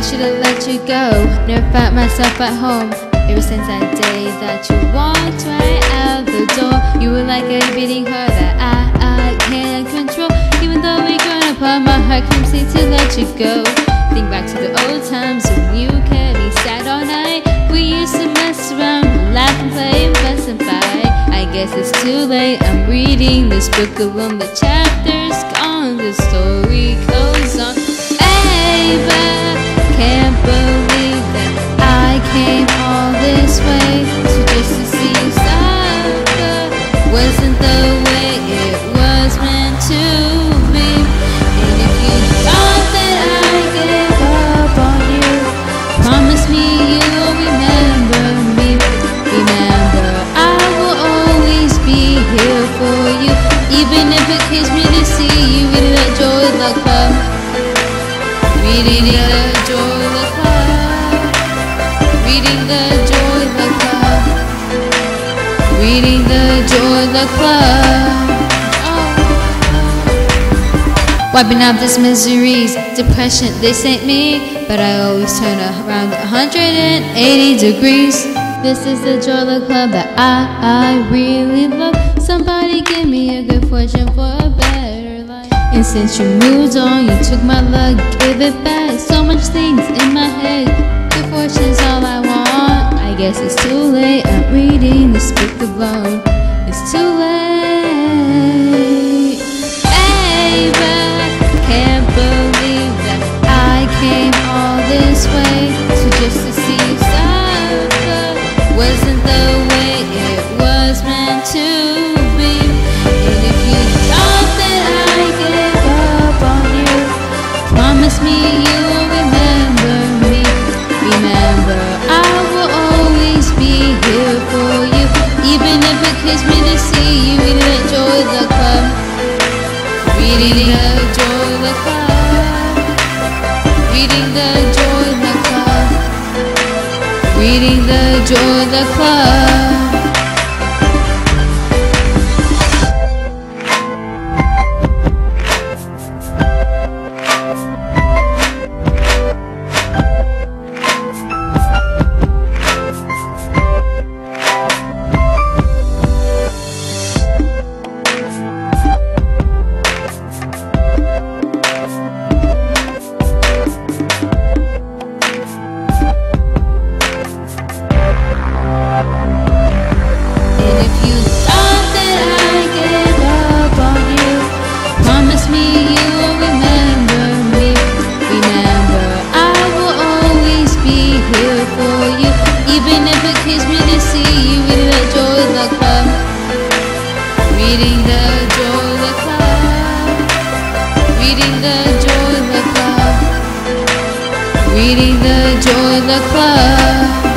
should've let you go. Never found myself at home ever since that day that you walked right out the door. You were like a beating heart that I can't control. Even though we grown apart, my heart can't seem to let you go. Think back to the old times when you kept me sad all night. We used to mess around, laugh and play and fuss and fight. I guess it's too late, I'm reading this book alone. The chapter's gone, the story goes on. Baby, can't believe that I came all this way just to see you suffer. Wasn't the way it was meant to be. And if you thought that I gave up on you, promise me you'll remember me. Remember, I will always be here for you, even if it kills me to see you reading that Joy Luck Club. Reading the Joy Luck Club. Reading the Joy Luck Club. Reading the Joy Luck Club. Wiping out these miseries, depression, this ain't me. But I always turn around 180 degrees. This is the Joy Luck Club that I really love. Somebody give me a good fortune for a better life. And since you moved on, you took my luck, give it back. So much things in my head, good fortune's all I want. I guess it's too late, I'm reading this book alone. It's too late. Baby, can't believe that I came all this way just to see you suffer. Wasn't the way it was meant to be. And if you thought that I gave up on you, promise me you'll remember me. Remember, I will always be here for you, even if it kills me to see you reading that Joy Luck Club. Reading the Joy Luck Club. Reading the Joy Luck Club. Reading the Joy Luck Club. Even if it kills me to see you reading that Joy Luck Club. Reading the Joy Luck Club. Reading the Joy Luck Club. Reading the Joy Luck Club.